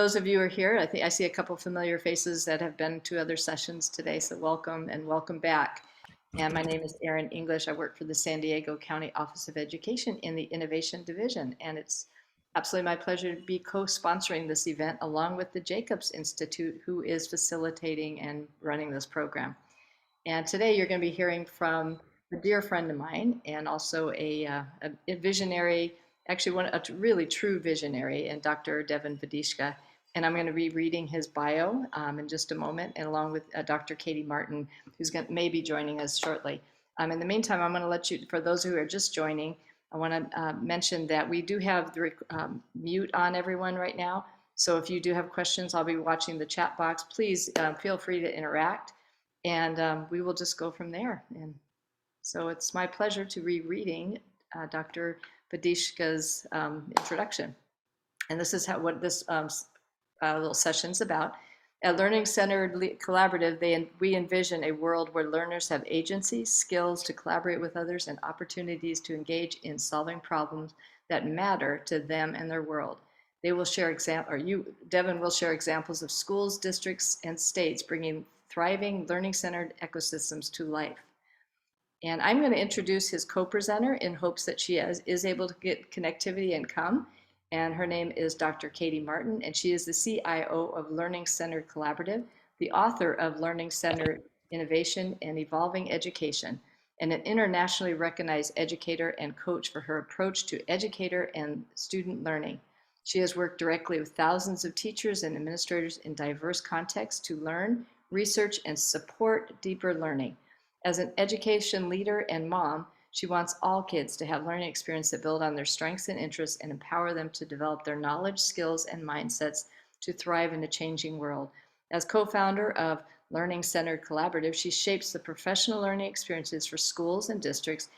Those of you who are here, I think I see a couple familiar faces that have been to other sessions today, so welcome and welcome back. And my name is Erin English. I work for the San Diego County Office of Education in the Innovation Division, and it's absolutely my pleasure to be co-sponsoring this event along with the Jacobs Institute, who is facilitating and running this program. And today you're going to be hearing from a dear friend of mine and also a visionary, actually a really true visionary, and Dr. Devin Vodicka. And I'm going to be reading his bio in just a moment, and along with Dr. Katie Martin, who's may be joining us shortly. In the meantime, I'm going to let you, for those who are just joining, I want to mention that we do have the mute on everyone right now. So if you do have questions, I'll be watching the chat box. Please feel free to interact, and we will just go from there. And so it's my pleasure to be reading Dr. Vodicka's introduction. And this is what this little session's about. At Learning-Centered Collaborative, we envision a world where learners have agency, skills to collaborate with others, and opportunities to engage in solving problems that matter to them and their world. They will share Devin will share examples of schools, districts, and states bringing thriving learning-centered ecosystems to life. And I'm going to introduce his co-presenter in hopes that she is able to get connectivity and come. And her name is Dr. Katie Martin, and she is the CIO of Learning-Centered Collaborative, the author of Learning-Centered Innovation and Evolving Education, and an internationally recognized educator and coach for her approach to educator and student learning. She has worked directly with thousands of teachers and administrators in diverse contexts to learn, research, and support deeper learning. As an education leader and mom, she wants all kids to have learning experiences that build on their strengths and interests and empower them to develop their knowledge, skills, and mindsets to thrive in a changing world. As co-founder of Learning-Centered Collaborative, she shapes the professional learning experiences for schools and districts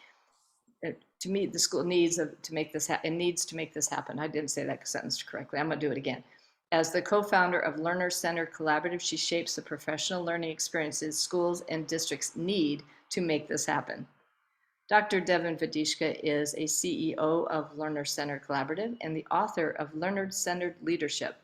to meet the school needs to make this happen. I didn't say that sentence correctly. I'm going to do it again. As the co-founder of Learner-Centered Collaborative, she shapes the professional learning experiences schools and districts need to make this happen. Dr. Devin Vodicka is a CEO of Learner-Centered Collaborative and the author of Learner-Centered Leadership,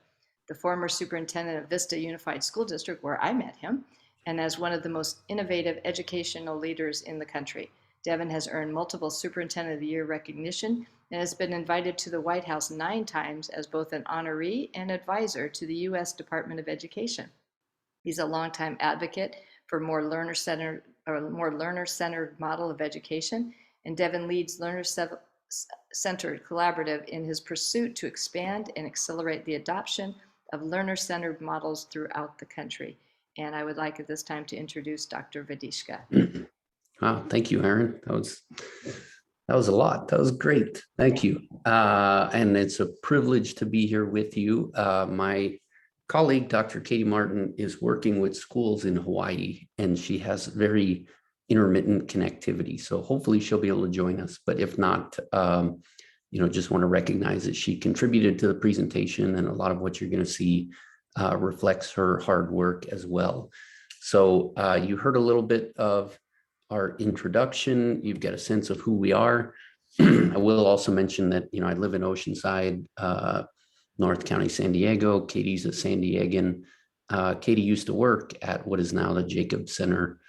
the former superintendent of Vista Unified School District, where I met him, and as one of the most innovative educational leaders in the country. Devin has earned multiple Superintendent of the Year recognition and has been invited to the White House 9 times as both an honoree and advisor to the U.S. Department of Education. He's a longtime advocate for more learner-centered model of education, and Devin leads Learner-Centered Collaborative in his pursuit to expand and accelerate the adoption of learner-centered models throughout the country. And I would like at this time to introduce Dr. Vodicka. Wow, thank you, Erin. That was a lot. That was great. Thank you. And it's a privilege to be here with you. My colleague, Dr. Katie Martin, is working with schools in Hawaii, and she has very intermittent connectivity. So hopefully she'll be able to join us. But if not, just want to recognize that she contributed to the presentation, and a lot of what you're going to see reflects her hard work as well. So you heard a little bit of our introduction. You've got a sense of who we are. I will also mention that, I live in Oceanside, North County, San Diego. Katie's a San Diegan. Katie used to work at what is now the Jacobs Center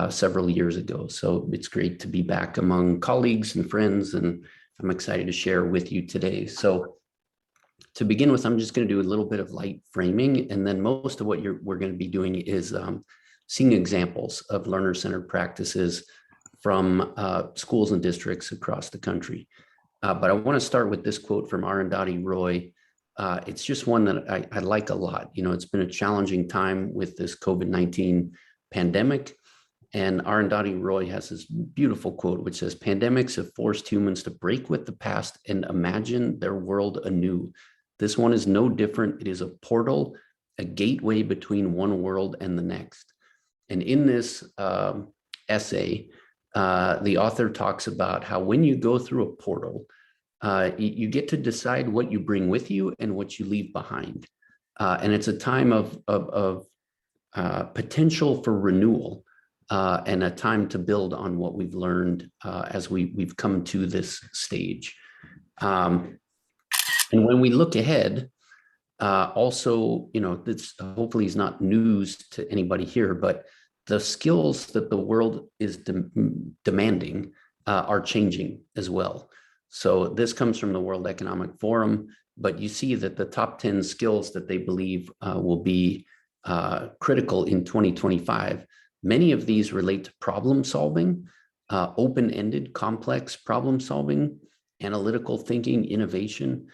several years ago. So it's great to be back among colleagues and friends, and I'm excited to share with you today. So to begin with, I'm just going to do a little bit of light framing, and then most of what we're going to be doing is seeing examples of learner-centered practices from schools and districts across the country. But I want to start with this quote from Arundhati Roy. It's just one that I like a lot. It's been a challenging time with this COVID-19 pandemic. And Arundhati Roy has this beautiful quote, which says, "Pandemics have forced humans to break with the past and imagine their world anew. This one is no different. It is a portal, a gateway between one world and the next." And in this essay, the author talks about how when you go through a portal, you get to decide what you bring with you and what you leave behind. And it's a time of potential for renewal and a time to build on what we've learned as we've come to this stage. And when we look ahead, Also, this hopefully is not news to anybody here, but the skills that the world is demanding are changing as well. So this comes from the World Economic Forum, but you see that the top 10 skills that they believe will be critical in 2025, many of these relate to problem solving, open-ended, complex problem solving, analytical thinking, innovation.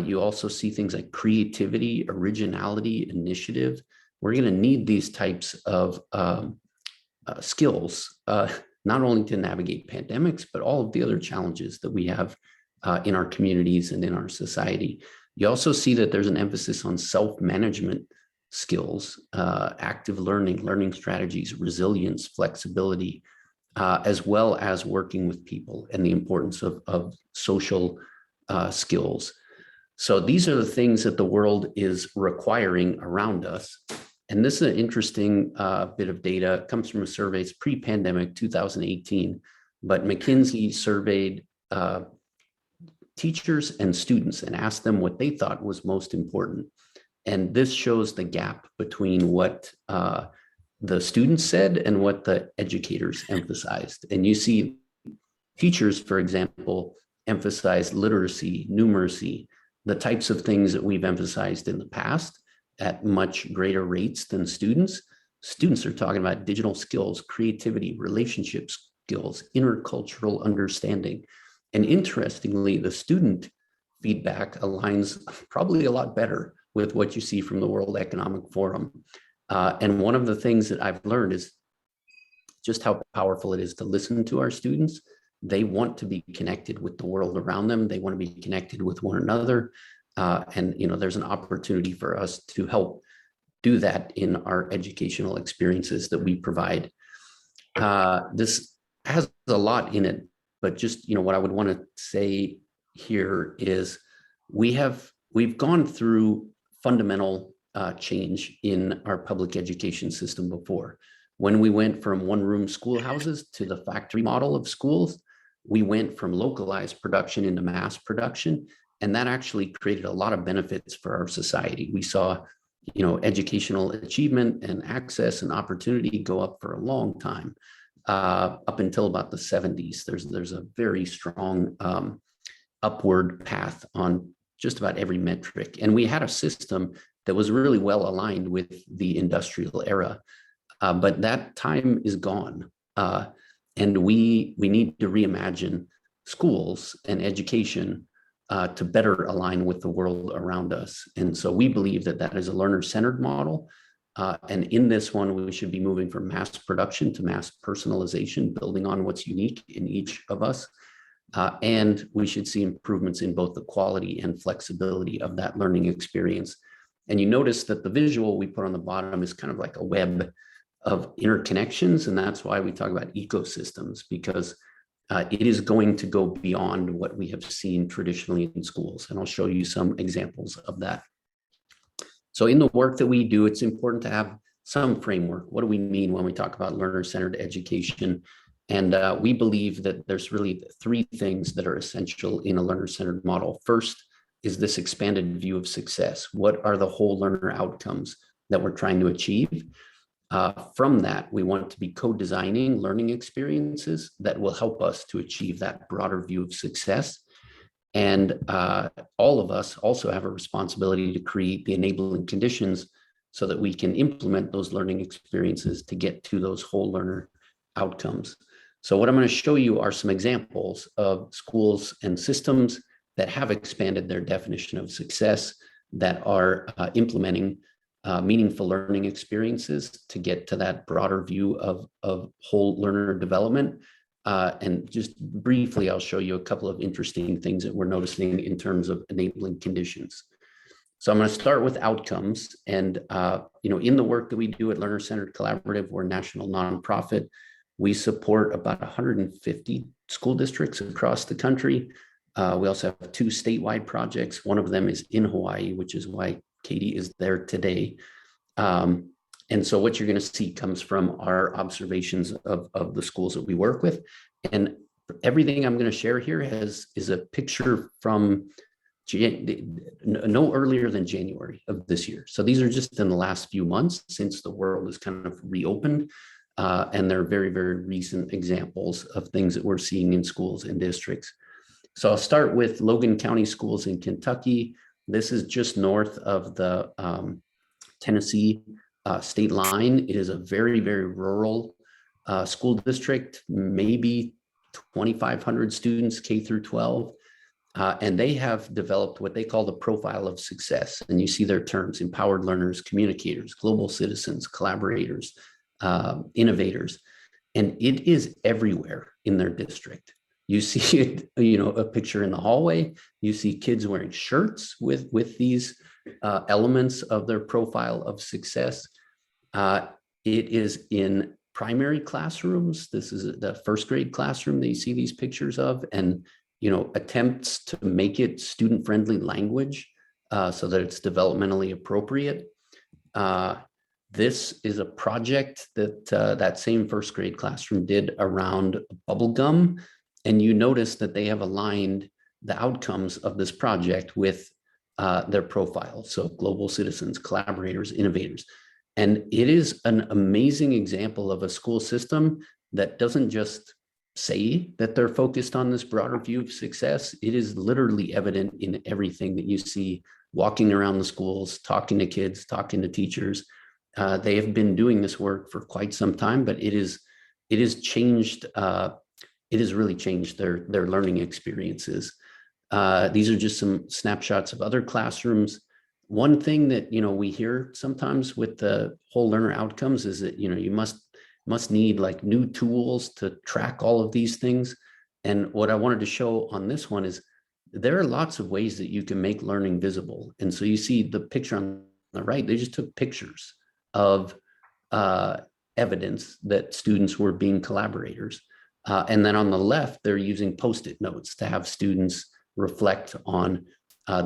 You also see things like creativity, originality, initiative. We're going to need these types of skills, not only to navigate pandemics, but all of the other challenges that we have in our communities and in our society. You also see that there's an emphasis on self-management skills, active learning, learning strategies, resilience, flexibility, as well as working with people and the importance of social skills. So these are the things that the world is requiring around us. And this is an interesting bit of data. It comes from a survey, it's pre-pandemic 2018, but McKinsey surveyed teachers and students and asked them what they thought was most important. And this shows the gap between what the students said and what the educators emphasized. And you see teachers, for example, emphasize literacy, numeracy, the types of things that we've emphasized in the past at much greater rates than students. Students are talking about digital skills, creativity, relationship skills, intercultural understanding. And interestingly, the student feedback aligns probably a lot better with what you see from the World Economic Forum. And one of the things that I've learned is just how powerful it is to listen to our students. They want to be connected with the world around them. They want to be connected with one another. And there's an opportunity for us to help do that in our educational experiences that we provide. This has a lot in it, but just what I would want to say here is we've gone through fundamental change in our public education system before. When we went from one-room schoolhouses to the factory model of schools, we went from localized production into mass production, and that actually created a lot of benefits for our society. We saw, educational achievement and access and opportunity go up for a long time, up until about the 70s. There's a very strong upward path on just about every metric, and we had a system that was really well aligned with the industrial era, but that time is gone. And we need to reimagine schools and education to better align with the world around us. And so we believe that that is a learner-centered model. And in this one, we should be moving from mass production to mass personalization, building on what's unique in each of us. And we should see improvements in both the quality and flexibility of that learning experience. And you notice that the visual we put on the bottom is kind of like a web of interconnections. And that's why we talk about ecosystems, because it is going to go beyond what we have seen traditionally in schools. And I'll show you some examples of that. So in the work that we do, it's important to have some framework. What do we mean when we talk about learner-centered education? And we believe that there's really three things that are essential in a learner-centered model. First is this expanded view of success. What are the whole learner outcomes that we're trying to achieve? From that, we want to be co-designing learning experiences that will help us to achieve that broader view of success. And all of us also have a responsibility to create the enabling conditions so that we can implement those learning experiences to get to those whole learner outcomes. So what I'm going to show you are some examples of schools and systems that have expanded their definition of success, that are implementing meaningful learning experiences to get to that broader view of whole learner development. And just briefly, I'll show you a couple of interesting things that we're noticing in terms of enabling conditions. So I'm going to start with outcomes. And in the work that we do at Learner-Centered Collaborative, we're a national nonprofit. We support about 150 school districts across the country. We also have 2 statewide projects. One of them is in Hawaii, which is why Katie is there today. And so what you're going to see comes from our observations of the schools that we work with. And everything I'm going to share here is a picture from no earlier than January of this year. So these are just in the last few months since the world is kind of reopened. And they're very, very recent examples of things that we're seeing in schools and districts. So I'll start with Logan County Schools in Kentucky. This is just north of the Tennessee state line. It is a very, very rural school district, maybe 2,500 students, K through 12. And they have developed what they call the profile of success. And you see their terms: empowered learners, communicators, global citizens, collaborators, innovators. And it is everywhere in their district. You see it, a picture in the hallway. You see kids wearing shirts with these elements of their profile of success. It is in primary classrooms. This is the first grade classroom that you see these pictures of, and attempts to make it student-friendly language so that it's developmentally appropriate. This is a project that that same first grade classroom did around bubble gum. And you notice that they have aligned the outcomes of this project with their profile. So global citizens, collaborators, innovators. And it is an amazing example of a school system that doesn't just say that they're focused on this broader view of success. It is literally evident in everything that you see walking around the schools, talking to kids, talking to teachers. They have been doing this work for quite some time, but it has changed. It has really changed their learning experiences. These are just some snapshots of other classrooms. One thing that we hear sometimes with the whole learner outcomes is that you must need like new tools to track all of these things. And what I wanted to show on this one is there are lots of ways that you can make learning visible. And so you see the picture on the right, they just took pictures of evidence that students were being collaborators. And then on the left, they're using Post-it notes to have students reflect on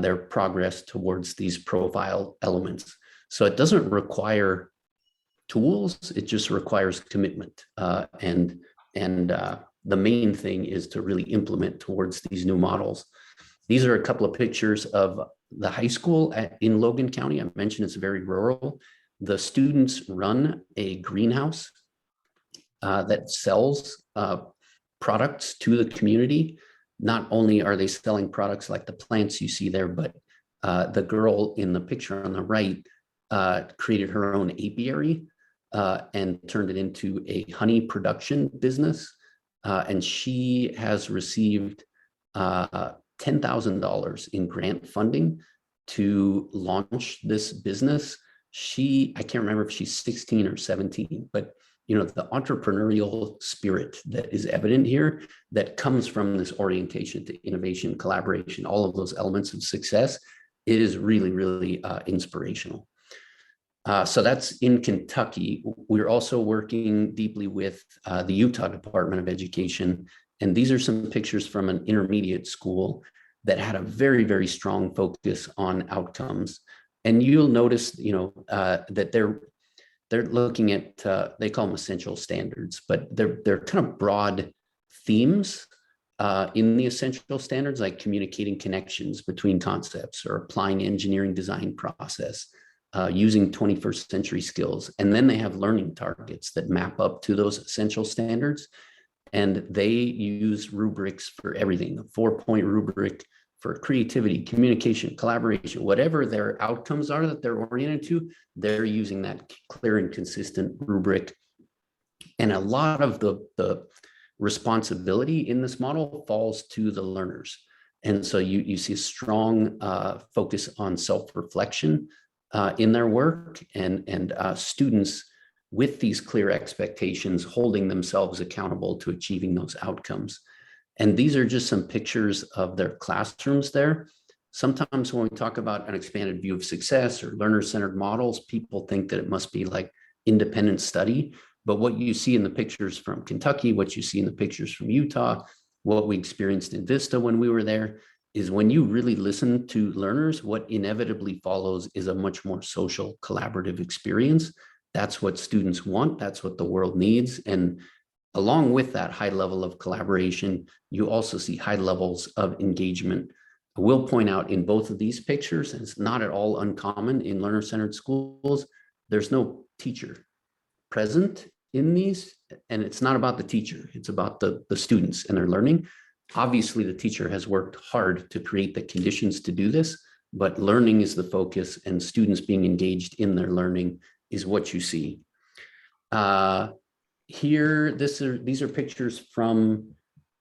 their progress towards these profile elements. So it doesn't require tools, it just requires commitment. And the main thing is to really implement towards these new models. These are a couple of pictures of the high school in Logan County. I mentioned it's very rural. The students run a greenhouse that sells products to the community. Not only are they selling products like the plants you see there, but the girl in the picture on the right created her own apiary and turned it into a honey production business. And she has received $10,000 in grant funding to launch this business. I can't remember if she's 16 or 17, but the entrepreneurial spirit that is evident here that comes from this orientation to innovation, collaboration, all of those elements of success, it is really, really inspirational. So that's in Kentucky. We're also working deeply with the Utah Department of Education. And these are some pictures from an intermediate school that had a very, very strong focus on outcomes. And you'll notice, that they're looking at, they call them essential standards, but they're kind of broad themes in the essential standards, like communicating connections between concepts or applying engineering design process, using 21st century skills. And then they have learning targets that map up to those essential standards. And they use rubrics for everything, a 4-point rubric for creativity, communication, collaboration, whatever their outcomes are that they're oriented to, they're using that clear and consistent rubric. And a lot of the responsibility in this model falls to the learners. And so you see a strong focus on self-reflection in their work, and students with these clear expectations holding themselves accountable to achieving those outcomes. And these are just some pictures of their classrooms there. Sometimes when we talk about an expanded view of success or learner-centered models, people think that it must be like independent study. But what you see in the pictures from Kentucky, what you see in the pictures from Utah, what we experienced in Vista when we were there, is when you really listen to learners, what inevitably follows is a much more social, collaborative experience. That's what students want. That's what the world needs. And along with that high level of collaboration, you also see high levels of engagement I will point out in both of these pictures, and it's not at all uncommon in learner-centered schools, there's no teacher present in these, and it's not about the teacher, it's about the students and their learning. Obviously, the teacher has worked hard to create the conditions to do this, but learning is the focus, and students being engaged in their learning is what you see. Here, these are pictures from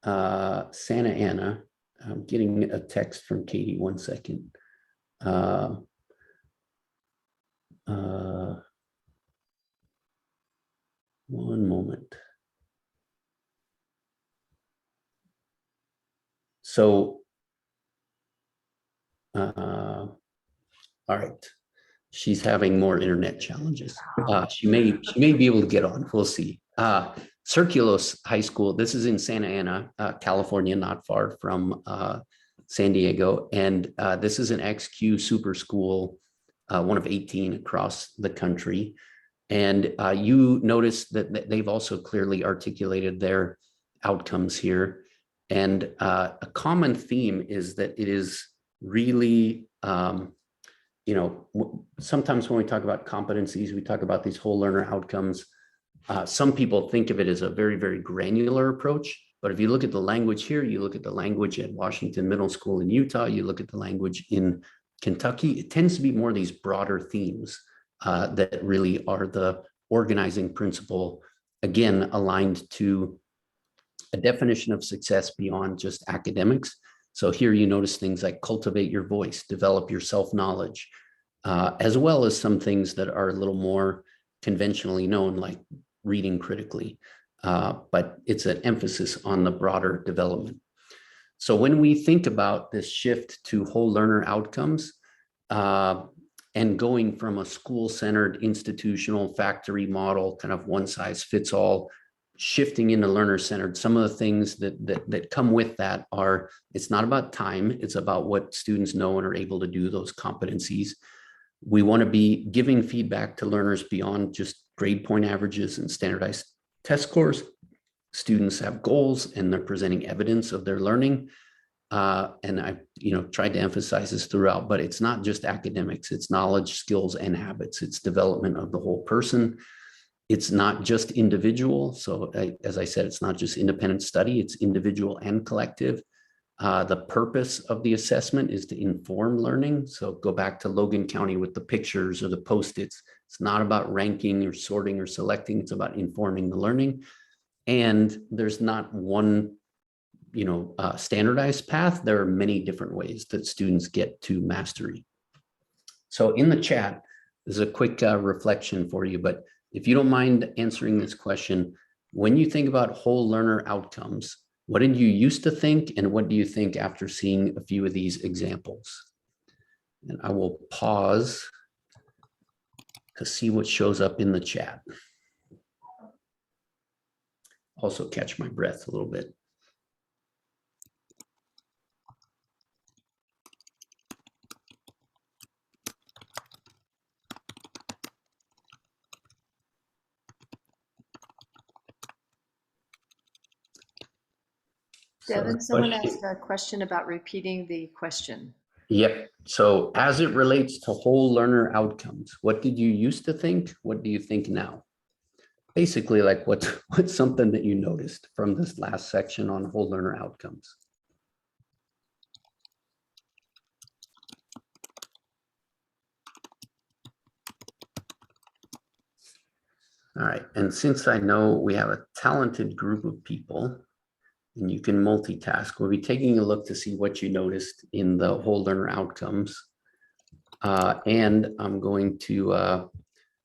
Santa Ana. I'm getting a text from Katie, 1 second. One moment. So, all right. She's having more internet challenges. She may be able to get on. We'll see. Circulos High School. This is in Santa Ana, California, not far from San Diego. And this is an XQ super school, one of 18 across the country. And you notice that they've also clearly articulated their outcomes here. And a common theme is that it is really, sometimes when we talk about competencies, we talk about these whole learner outcomes. Some people think of it as a very, very granular approach. But if you look at the language here, you look at the language at Washington Middle School in Utah, you look at the language in Kentucky, it tends to be more of these broader themes that really are the organizing principle, again, aligned to a definition of success beyond just academics. So here you notice things like cultivate your voice, develop your self-knowledge, as well as some things that are a little more conventionally known, like reading critically. But it's an emphasis on the broader development. So when we think about this shift to whole learner outcomes, and going from a school-centered institutional factory model, kind of one size fits all, shifting into learner-centered, some of the things that come with that are, it's not about time, it's about what students know and are able to do, those competencies. We want to be giving feedback to learners beyond just grade point averages and standardized test scores. Students have goals and they're presenting evidence of their learning. And I, tried to emphasize this throughout, but it's not just academics, it's knowledge, skills, and habits. It's development of the whole person. It's not just individual. So as I said, it's not just independent study, it's individual and collective. The purpose of the assessment is to inform learning. So go back to Logan County with the pictures or the Post-its. It's not about ranking or sorting or selecting. It's about informing the learning. And there's not one, standardized path. There are many different ways that students get to mastery. So in the chat, there's a quick reflection for you, but if you don't mind answering this question, when you think about whole learner outcomes, what did you used to think, and what do you think after seeing a few of these examples? And I will pause to see what shows up in the chat. Also catch my breath a little bit. Devin, someone asked a question about repeating the question. Yep. So as it relates to whole learner outcomes, what did you used to think? What do you think now? Basically, like what's something that you noticed from this last section on whole learner outcomes? All right. And since I know we have a talented group of people, and you can multitask, we'll be taking a look to see what you noticed in the whole learner outcomes. And I'm going to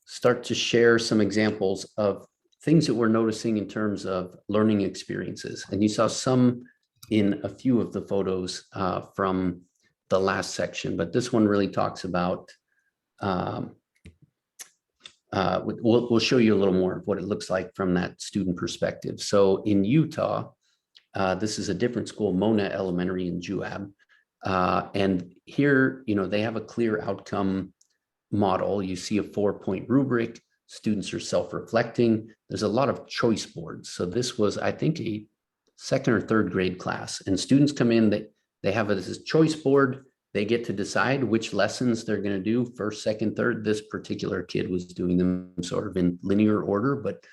start to share some examples of things that we're noticing in terms of learning experiences. And you saw some in a few of the photos from the last section, but this one really talks about, we'll show you a little more of what it looks like from that student perspective. So in Utah, this is a different school, Mona Elementary in Juab. And here, they have a clear outcome model. You see a 4-point rubric. Students are self-reflecting. There's a lot of choice boards. So this was, I think, a second or third grade class. And students come in, They have this choice board. They get to decide which lessons they're going to do, first, second, third. This particular kid was doing them sort of in linear order, but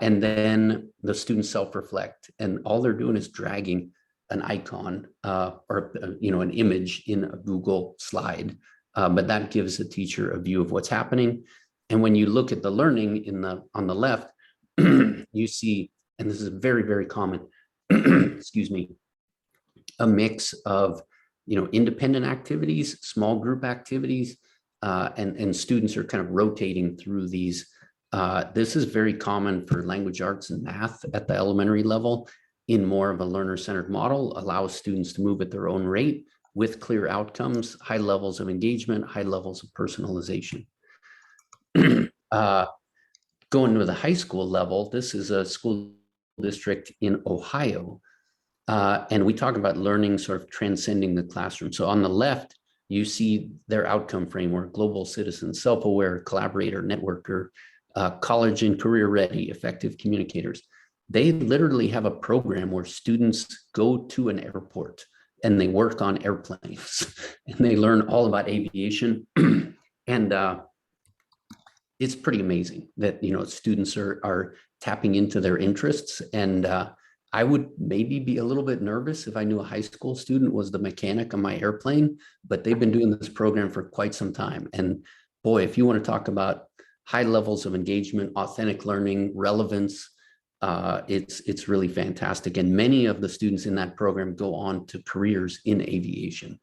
and then the students self-reflect, and all they're doing is dragging an icon or an image in a Google slide. But that gives the teacher a view of what's happening. And when you look at the learning on the left, you see, and this is very, very common, excuse me, a mix of independent activities, small group activities, and students are kind of rotating through these. This is very common for language arts and math at the elementary level. In more of a learner-centered model, allows students to move at their own rate with clear outcomes, high levels of engagement, high levels of personalization. Going to the high school level, this is a school district in Ohio. And we talk about learning sort of transcending the classroom. So on the left, you see their outcome framework: global citizen, self-aware, collaborator, networker, college and career ready, effective communicators. They literally have a program where students go to an airport and they work on airplanes and they learn all about aviation. And it's pretty amazing that, students are tapping into their interests. And I would maybe be a little bit nervous if I knew a high school student was the mechanic on my airplane, but they've been doing this program for quite some time. And boy, if you want to talk about high levels of engagement, authentic learning, relevance, it's really fantastic. And many of the students in that program go on to careers in aviation.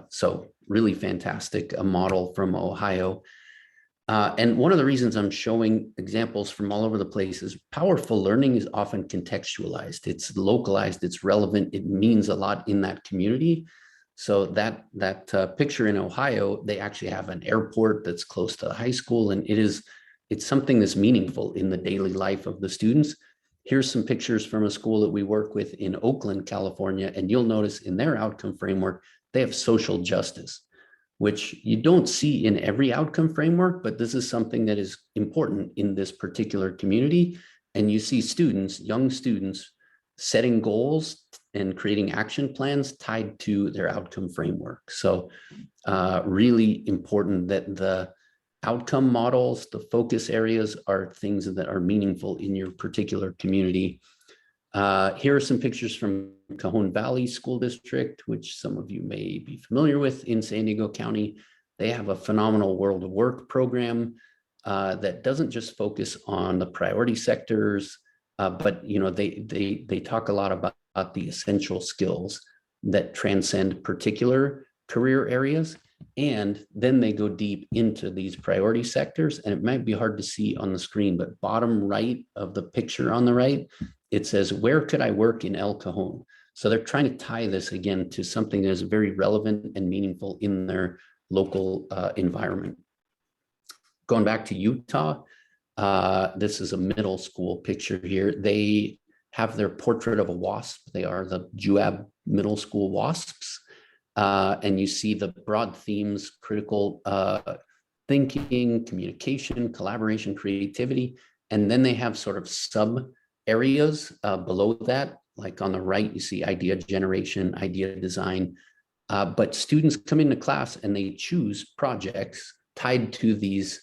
So really fantastic, a model from Ohio. And one of the reasons I'm showing examples from all over the place is powerful learning is often contextualized. It's localized, it's relevant, it means a lot in that community. So that picture in Ohio, they actually have an airport that's close to the high school, and it's something that's meaningful in the daily life of the students. Here's some pictures from a school that we work with in Oakland, California, and you'll notice in their outcome framework, they have social justice, which you don't see in every outcome framework, but this is something that is important in this particular community. And you see students, young students, setting goals and creating action plans tied to their outcome framework. So really important that the outcome models, the focus areas are things that are meaningful in your particular community. Here are some pictures from Cajon Valley School District, which some of you may be familiar with in San Diego County. They have a phenomenal World of Work program that doesn't just focus on the priority sectors, but they talk a lot about the essential skills that transcend particular career areas. And then they go deep into these priority sectors. And it might be hard to see on the screen, but bottom right of the picture on the right, it says, where could I work in El Cajon? So they're trying to tie this again to something that is very relevant and meaningful in their local environment. Going back to Utah, this is a middle school picture here. They have their portrait of a wasp. They are the Juab Middle School Wasps. And you see the broad themes: critical thinking, communication, collaboration, creativity. And then they have sort of sub areas below that, like on the right, you see idea generation, idea design. But students come into class and they choose projects tied to these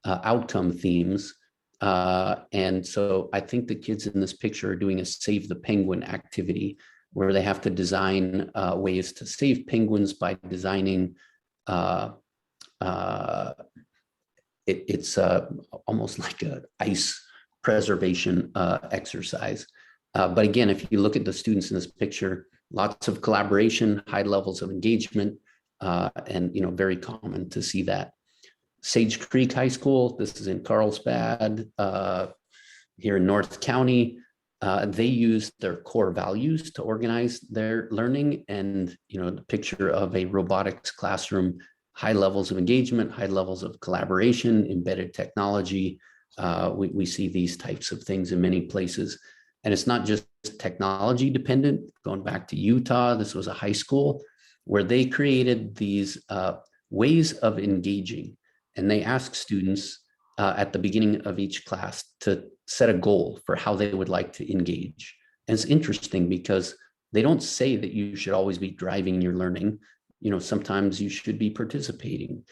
outcome themes. And so I think the kids in this picture are doing a Save the Penguin activity, where they have to design ways to save penguins by designing, it's almost like an ice preservation exercise. But again, if you look at the students in this picture, lots of collaboration, high levels of engagement, and very common to see that. Sage Creek High School, this is in Carlsbad, here in North County. They use their core values to organize their learning, and the picture of a robotics classroom, high levels of engagement, high levels of collaboration, embedded technology. We see these types of things in many places. And it's not just technology dependent. Going back to Utah, this was a high school where they created these ways of engaging. And they ask students at the beginning of each class to set a goal for how they would like to engage. And it's interesting because They don't say that you should always be driving your learning. Sometimes you should be participating.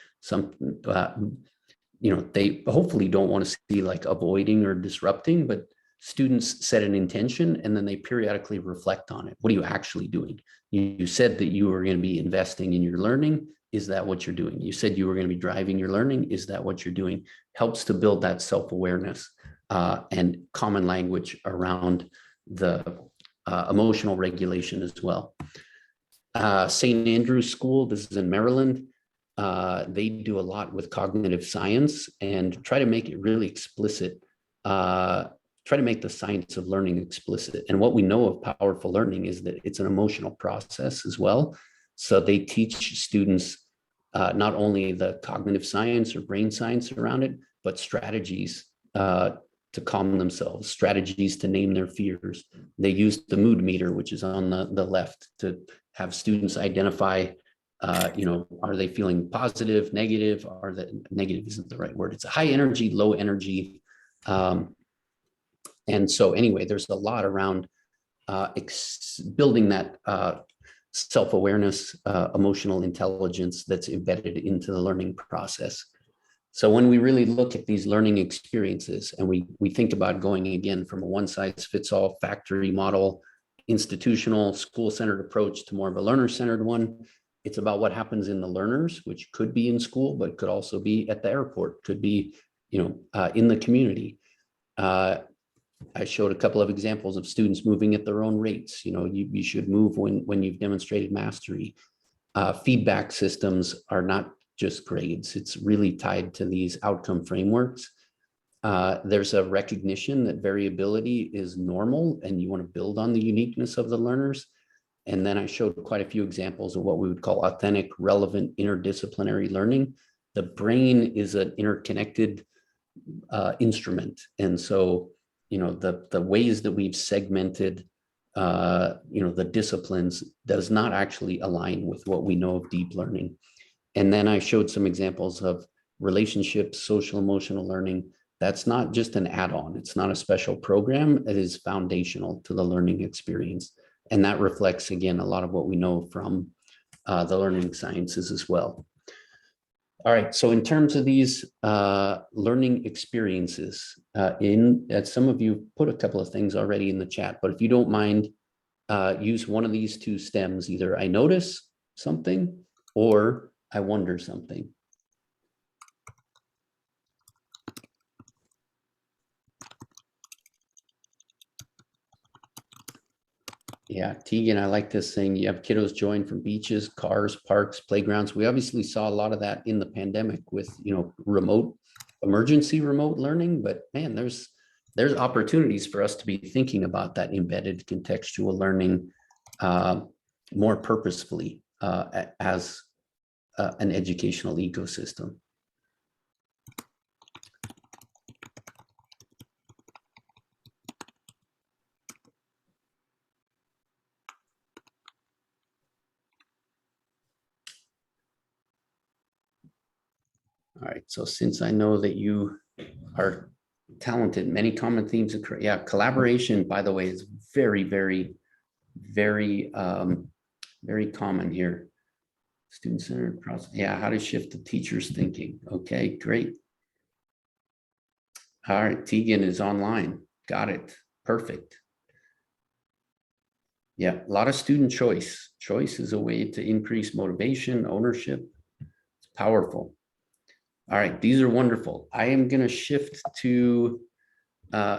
They hopefully don't want to see like avoiding or disrupting, but students set an intention and then they periodically reflect on it. What are you actually doing? You said that you were going to be investing in your learning. Is that what you're doing? You said you were going to be driving your learning. Is that what you're doing? Helps to build that self-awareness and common language around the emotional regulation as well. St. Andrew's School, this is in Maryland. They do a lot with cognitive science and try to make it really explicit, try to make the science of learning explicit. And what we know of powerful learning is that it's an emotional process as well. So they teach students not only the cognitive science or brain science around it, but strategies to calm themselves, strategies to name their fears. They use the mood meter, which is on the left, to have students identify, are they feeling positive, negative? Negative isn't the right word. It's a high energy, low energy. And so anyway, there's a lot around building that self-awareness, emotional intelligence that's embedded into the learning process. So when we really look at these learning experiences and we think about going again from a one-size-fits-all factory model, institutional, school-centered approach to more of a learner-centered one, it's about what happens in the learners, which could be in school, but could also be at the airport, could be, in the community. I showed a couple of examples of students moving at their own rates. You should move when you've demonstrated mastery. Feedback systems are not just grades. It's really tied to these outcome frameworks. There's a recognition that variability is normal and you want to build on the uniqueness of the learners. And then I showed quite a few examples of what we would call authentic, relevant, interdisciplinary learning. The brain is an interconnected instrument. And so, the ways that we've segmented, the disciplines does not actually align with what we know of deep learning. And then I showed some examples of relationships, social emotional learning. That's not just an add-on. It's not a special program. It is foundational to the learning experience. And that reflects, again, a lot of what we know from the learning sciences as well. All right, so in terms of these learning experiences, some of you put a couple of things already in the chat, but if you don't mind, use one of these two stems, either I notice something or I wonder something. Yeah, Tegan, I like this thing. You have kiddos join from beaches, cars, parks, playgrounds. We obviously saw a lot of that in the pandemic with, emergency remote learning, but man, there's opportunities for us to be thinking about that embedded contextual learning more purposefully as an educational ecosystem. All right, so since I know that you are talented, many common themes of, collaboration, by the way, is very, very, very, very common here. Student-centered process. Yeah, how to shift the teacher's thinking. Okay, great. All right, Tegan is online. Got it. Perfect. Yeah, a lot of student choice. Choice is a way to increase motivation, ownership. It's powerful. All right, these are wonderful. I am going to shift to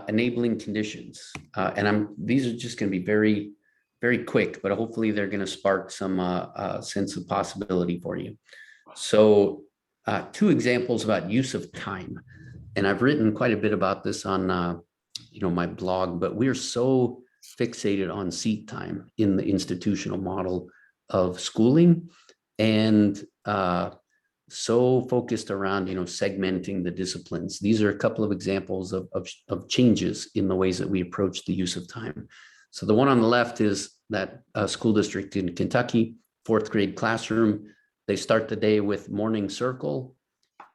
enabling conditions. And these are just going to be very, very quick, but hopefully they're going to spark some sense of possibility for you. So two examples about use of time. And I've written quite a bit about this on my blog, but we're so fixated on seat time in the institutional model of schooling and so focused around, segmenting the disciplines. These are a couple of examples of changes in the ways that we approach the use of time. So the one on the left is that school district in Kentucky, 4th grade classroom. They start the day with morning circle.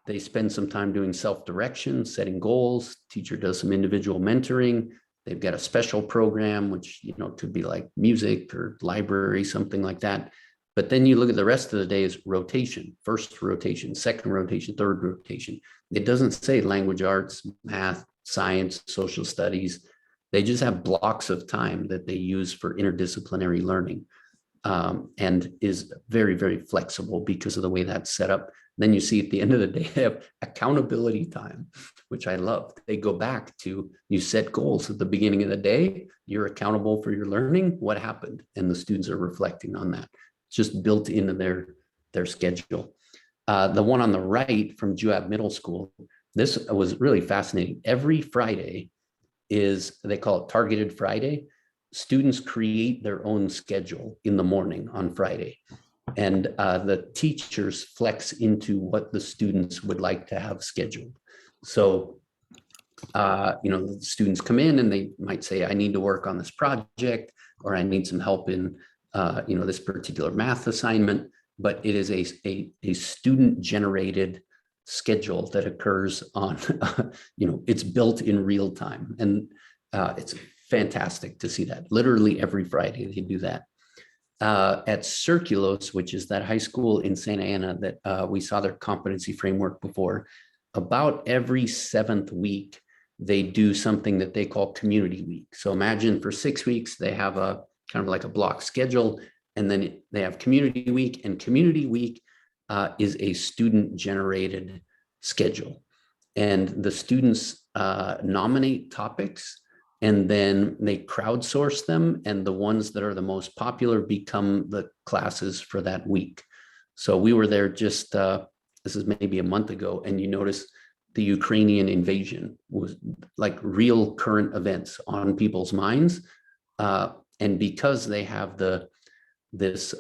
They spend some time doing self-direction, setting goals. Teacher does some individual mentoring. They've got a special program, which, could be like music or library, something like that. But then you look at the rest of the day as rotation, first rotation, second rotation, third rotation. It doesn't say language arts, math, science, social studies. They just have blocks of time that they use for interdisciplinary learning, and is very, very flexible because of the way that's set up. Then you see at the end of the day, they have accountability time, which I love. They go back to, you set goals at the beginning of the day, you're accountable for your learning, what happened? And the students are reflecting on that. It's just built into their schedule. The one on the right from Juab Middle School, this was really fascinating. Every Friday they call it Targeted Friday. Students create their own schedule in the morning on Friday. And the teachers flex into what the students would like to have scheduled. So, the students come in and they might say, I need to work on this project, or I need some help in, this particular math assignment, but it is a student generated schedule that occurs on, it's built in real time. And it's fantastic to see that. Literally every Friday they do that. At Circulos, which is that high school in Santa Ana that we saw their competency framework before, about every 7th week, they do something that they call community week. So imagine for 6 weeks, they have a kind of like a block schedule, and then they have community week, and community week is a student generated schedule. And the students nominate topics, and then they crowdsource them, and the ones that are the most popular become the classes for that week. So we were there just, this is maybe a month ago, and you notice the Ukrainian invasion was like real current events on people's minds. And because they have this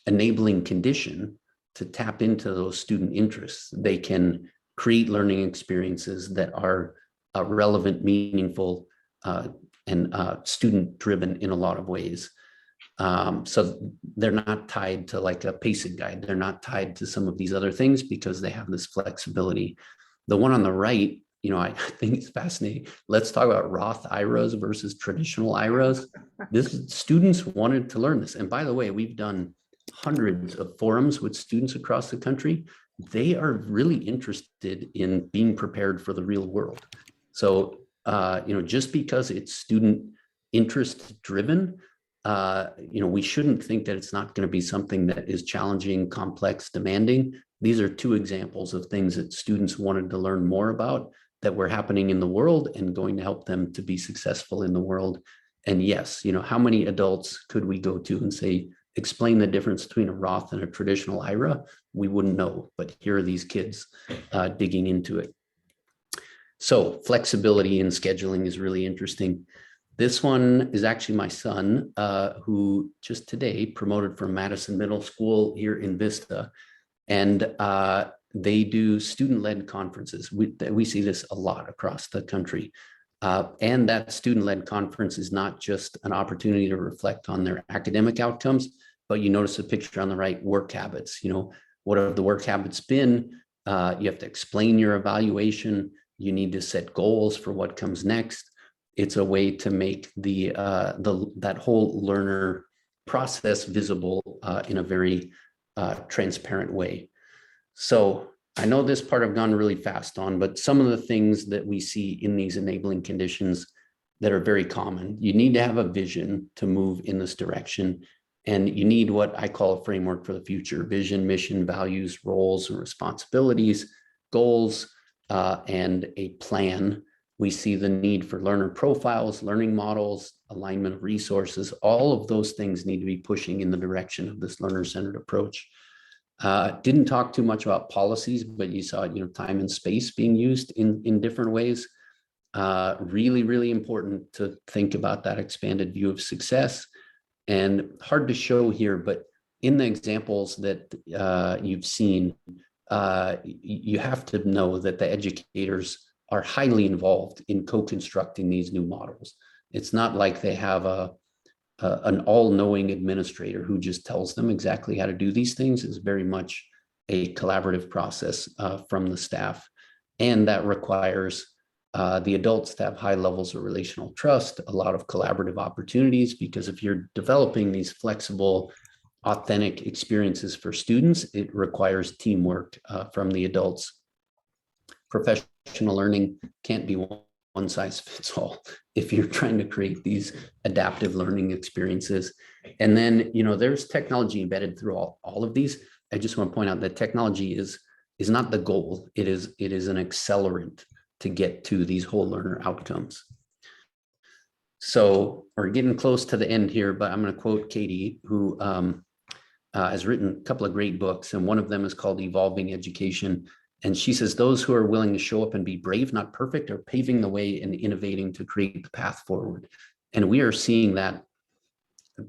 enabling condition to tap into those student interests, they can create learning experiences that are relevant, meaningful, and student driven in a lot of ways. So they're not tied to like a pacing guide. They're not tied to some of these other things because they have this flexibility. The one on the right, I think it's fascinating. Let's talk about Roth IRAs versus traditional IRAs. Students wanted to learn this. And by the way, we've done hundreds of forums with students across the country. They are really interested in being prepared for the real world. So, just because it's student interest driven, we shouldn't think that it's not going to be something that is challenging, complex, demanding. These are two examples of things that students wanted to learn more about that were happening in the world and going to help them to be successful in the world. And yes, how many adults could we go to and say, explain the difference between a Roth and a traditional IRA? We wouldn't know, but here are these kids digging into it. So flexibility in scheduling is really interesting. This one is actually my son, who just today promoted from Madison Middle School here in Vista. And they do student-led conferences. We see this a lot across the country. And that student-led conference is not just an opportunity to reflect on their academic outcomes, but you notice a picture on the right, work habits. What have the work habits been? You have to explain your evaluation. You need to set goals for what comes next. It's a way to make that whole learner process visible in a very transparent way. So I know this part I've gone really fast on, but some of the things that we see in these enabling conditions that are very common, you need to have a vision to move in this direction. And you need what I call a framework for the future: vision, mission, values, roles and responsibilities, goals, and a plan. We see the need for learner profiles, learning models, alignment of resources. All of those things need to be pushing in the direction of this learner-centered approach. Didn't talk too much about policies, but you saw, time and space being used in different ways. Really, really important to think about that expanded view of success. And hard to show here, but in the examples that you've seen, you have to know that the educators are highly involved in co-constructing these new models. It's not like they have an all-knowing administrator who just tells them exactly how to do these things. Is very much a collaborative process from the staff. And that requires the adults to have high levels of relational trust, a lot of collaborative opportunities, because if you're developing these flexible, authentic experiences for students, it requires teamwork from the adults. Professional learning can't be one size fits all if you're trying to create these adaptive learning experiences. And then, there's technology embedded through all of these. I just want to point out that technology is not the goal. It is an accelerant to get to these whole learner outcomes. So we're getting close to the end here, but I'm going to quote Katie, who has written a couple of great books, and one of them is called Evolving Education. And she says, those who are willing to show up and be brave, not perfect, are paving the way and innovating to create the path forward. And we are seeing that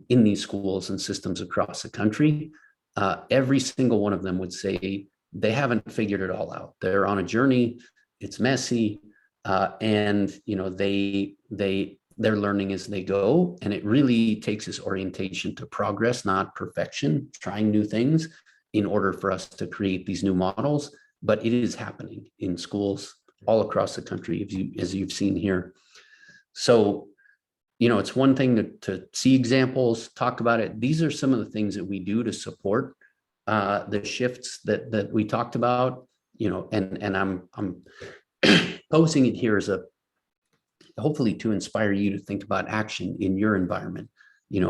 in these schools and systems across the country. Every single one of them would say they haven't figured it all out. They're on a journey. It's messy. And, they're learning as they go. And it really takes this orientation to progress, not perfection, trying new things in order for us to create these new models. But it is happening in schools all across the country, as you've seen here. So, it's one thing to see examples, talk about it. These are some of the things that we do to support the shifts that we talked about, and I'm posing it here as hopefully to inspire you to think about action in your environment.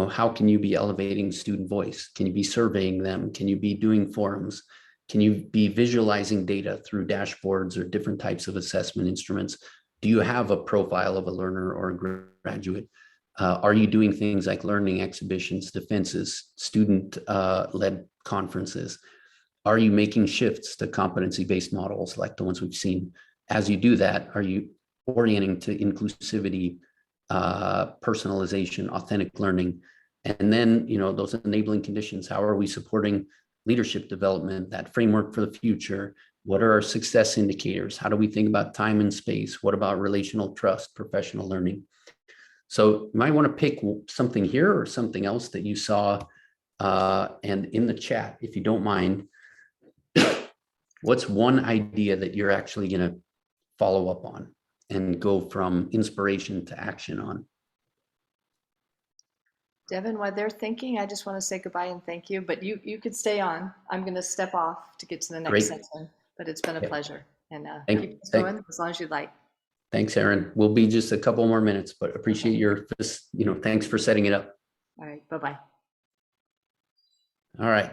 How can you be elevating student voice? Can you be surveying them? Can you be doing forums? Can you be visualizing data through dashboards or different types of assessment instruments? Do you have a profile of a learner or a graduate? Are you doing things like learning exhibitions, defenses, student-led conferences? Are you making shifts to competency-based models like the ones we've seen? As you do that, are you orienting to inclusivity, personalization, authentic learning? And then, those enabling conditions, how are we supporting leadership development, that framework for the future? What are our success indicators? How do we think about time and space? What about relational trust, professional learning? So you might want to pick something here or something else that you saw, and in the chat, if you don't mind, what's one idea that you're actually going to follow up on and go from inspiration to action on? Devin, while they're thinking, I just want to say goodbye and thank you, but you could stay on. I'm going to step off to get to the next Great. section, but it's been a pleasure. And keep us Thank- going as long as you'd like. Thanks, Aaron. We'll be just a couple more minutes, but appreciate your, thanks for setting it up. All right, bye-bye. All right.